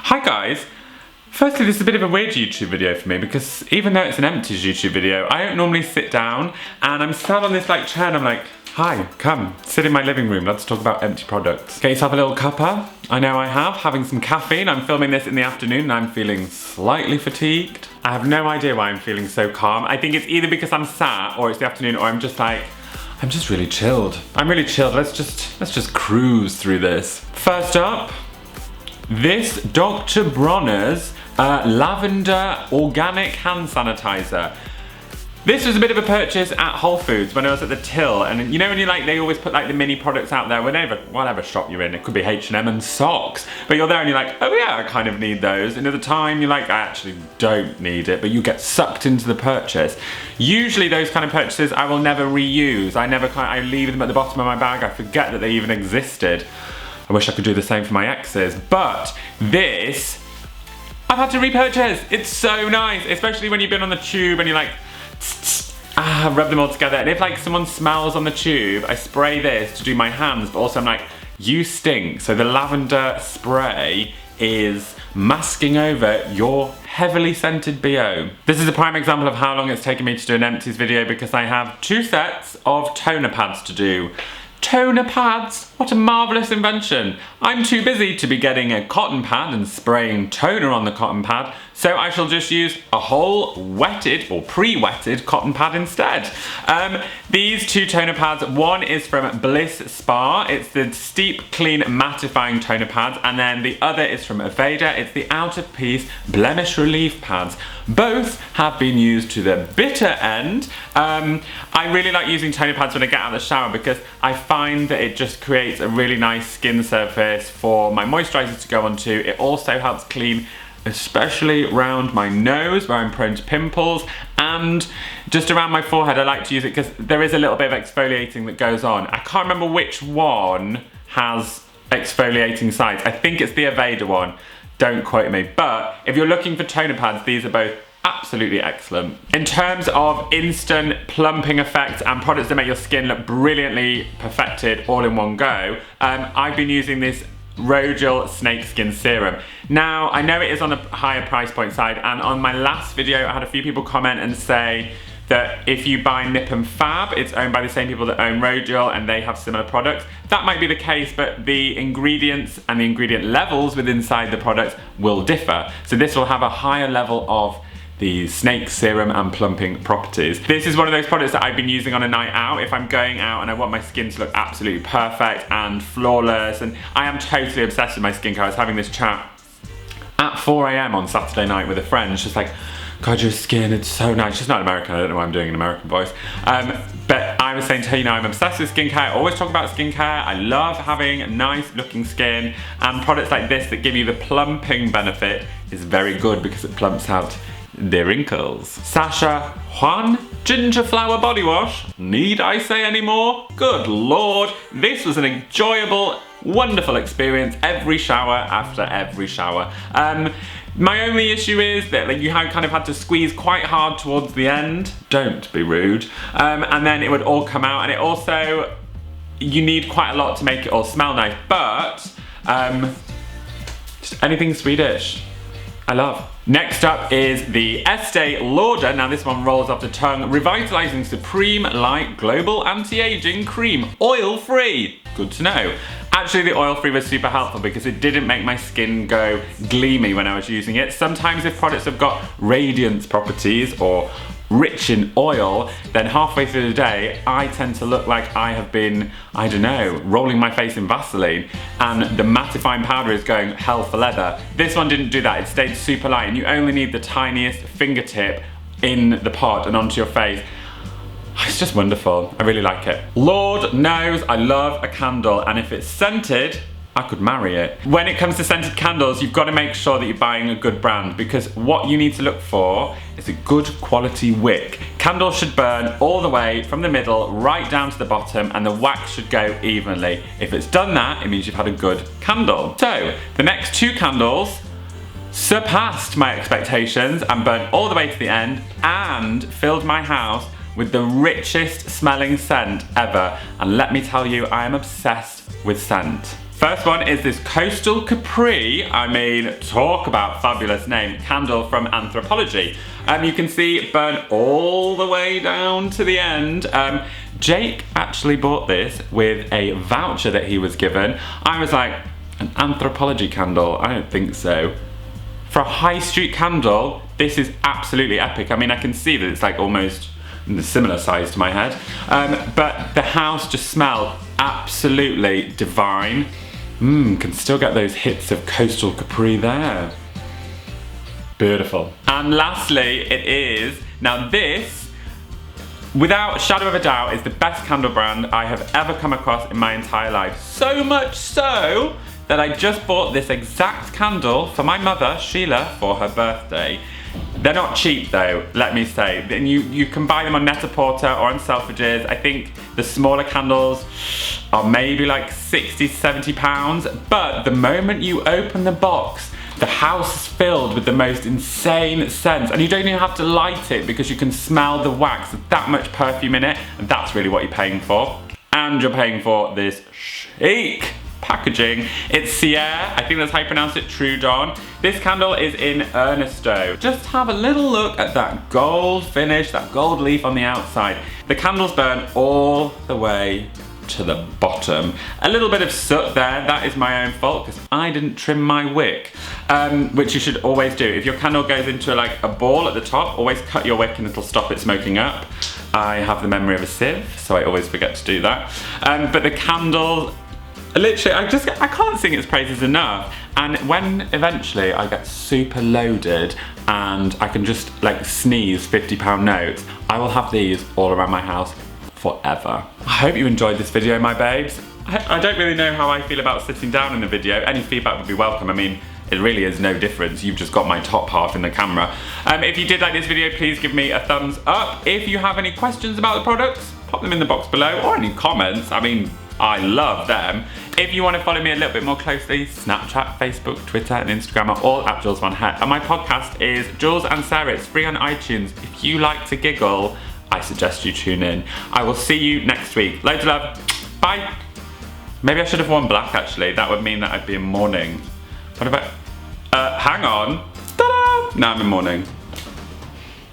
Hi guys! Firstly, this is a bit of a weird YouTube video for me because even though it's an Empties YouTube video, I don't normally sit down and I'm sat on this chair and I'm like, hi, come, sit in my living room, let's talk about empty products. Get yourself a little cuppa. I know I have, having some caffeine. I'm filming this in the afternoon and I'm feeling slightly fatigued. I have no idea why I'm feeling so calm. I think it's either because I'm sat or it's the afternoon or I'm just really chilled. I'm really chilled, let's just cruise through this. First up, this Dr. Bronners Lavender Organic Hand Sanitizer. This was a bit of a purchase at Whole Foods when I was at the till, and you know when they always put the mini products out there whatever shop you're in. It could be H&M and socks, but you're there and you're like, oh yeah, I kind of need those, and at the time you're like, I actually don't need it, but you get sucked into the purchase. Usually those kind of purchases I will never reuse. I leave them at the bottom of my bag. I forget that they even existed. I wish I could do the same for my exes, but this I've had to repurchase. It's so nice, especially when you've been on the tube and you're like, rub them all together. And if someone smells on the tube, I spray this to do my hands, but also I'm like, you stink. So the lavender spray is masking over your heavily scented BO. This is a prime example of how long it's taken me to do an Empties video because I have 2 sets of toner pads to do. Toner pads, what a marvellous invention. I'm too busy to be getting a cotton pad and spraying toner on the cotton pad, so I shall just use a whole wetted or pre-wetted cotton pad instead. These 2 toner pads, one is from Bliss Spa, it's the Steep Clean Mattifying Toner Pads, and then the other is from AVEDA, it's the Out of Piece Blemish Relief Pads. Both have been used to the bitter end. I really like using toner pads when I get out of the shower because I find that it just creates a really nice skin surface for my moisturiser to go onto. It also helps clean, especially around my nose where I'm prone to pimples, and just around my forehead. I like to use it because there is a little bit of exfoliating that goes on. I can't remember which one has exfoliating sides. I think it's the AVEDA one. Don't quote me, but if you're looking for toner pads, these are both absolutely excellent. In terms of instant plumping effects and products that make your skin look brilliantly perfected all in one go, I've been using this RODIAL snakeskin serum. Now, I know it is on the higher price point side, and on my last video I had a few people comment and say that if you buy Nip and Fab, it's owned by the same people that own RODIAL and they have similar products. That might be the case, but the ingredients and the ingredient levels within inside the products will differ. So this will have a higher level of the snake serum and plumping properties. This is one of those products that I've been using on a night out if I'm going out and I want my skin to look absolutely perfect and flawless, and I am totally obsessed with my skincare. I was having this chat at 4 AM on Saturday night with a friend. She's like, God, your skin, it's so nice. She's not American, I don't know why I'm doing an American voice. But I was saying to her, you know, I'm obsessed with skincare. I always talk about skincare. I love having nice looking skin, and products like this that give you the plumping benefit is very good because it plumps out the wrinkles. Sasha Han Ginger Flower Body Wash. Need I say any more? Good Lord, this was an enjoyable, wonderful experience every shower after every shower. My only issue is that you kind of had to squeeze quite hard towards the end. Don't be rude. And then it would all come out, and it also, you need quite a lot to make it all smell nice, but just anything Swedish, I love. Next up is the Estee Lauder. Now this one rolls off the tongue. Revitalising Supreme Light Global Anti-Aging Cream. Oil-free. Good to know. Actually, the oil-free was super helpful because it didn't make my skin go gleamy when I was using it. Sometimes if products have got radiance properties or rich in oil, then halfway through the day I tend to look like I have been, I don't know, rolling my face in Vaseline, and the mattifying powder is going hell for leather. This one didn't do that. It stayed super light, and you only need the tiniest fingertip in the pot and onto your face. It's just wonderful. I really like it. Lord knows I love a candle, and if it's scented, I could marry it. When it comes to scented candles, you've got to make sure that you're buying a good brand, because what you need to look for is a good quality wick. Candles should burn all the way from the middle right down to the bottom, and the wax should go evenly. If it's done that, it means you've had a good candle. So the next 2 candles surpassed my expectations and burned all the way to the end and filled my house with the richest smelling scent ever. And let me tell you, I am obsessed with scent. First one is this Coastal Capri, I mean, talk about fabulous name, candle from Anthropologie. You can see it burn all the way down to the end. Jake actually bought this with a voucher that he was given. I was like, an Anthropologie candle? I don't think so. For a high street candle, this is absolutely epic. I mean, I can see that it's like almost similar size to my head. But the house just smelled absolutely divine. Can still get those hits of Coastal Capri there. Beautiful. And lastly, it is, now this, without a shadow of a doubt, is the best candle brand I have ever come across in my entire life. So much so that I just bought this exact candle for my mother, Sheila, for her birthday. They're not cheap though, let me say. And you can buy them on Net-a-Porter or on Selfridges. I think the smaller candles are maybe like 60 to 70 pounds, but the moment you open the box, the house is filled with the most insane scents, and you don't even have to light it because you can smell the wax. There's that much perfume in it, and that's really what you're paying for. And you're paying for this chic packaging. It's CIRE, I think that's how you pronounce it, TRUDON. This candle is in Ernesto. Just have a little look at that gold finish, that gold leaf on the outside. The candles burn all the way to the bottom. A little bit of soot there, that is my own fault because I didn't trim my wick, which you should always do. If your candle goes into like a ball at the top, always cut your wick and it'll stop it smoking up. I have the memory of a sieve, so I always forget to do that. But the candle, literally, I can't sing its praises enough. And when eventually I get super loaded and I can just like sneeze £50 notes, I will have these all around my house forever. I hope you enjoyed this video, my babes. I don't really know how I feel about sitting down in the video. Any feedback would be welcome. I mean, it really is no difference. You've just got my top half in the camera. If you did like this video, please give me a thumbs up. If you have any questions about the products, pop them in the box below, or any comments. I mean, I love them. If you want to follow me a little bit more closely, Snapchat, Facebook, Twitter, and Instagram are all at Jules Van Het. And my podcast is Jules and Sarah. It's free on iTunes. If you like to giggle, I suggest you tune in. I will see you next week. Loads of love. Bye. Maybe I should have worn black, actually. That would mean that I'd be in mourning. What about... hang on. Ta-da! Now I'm in mourning.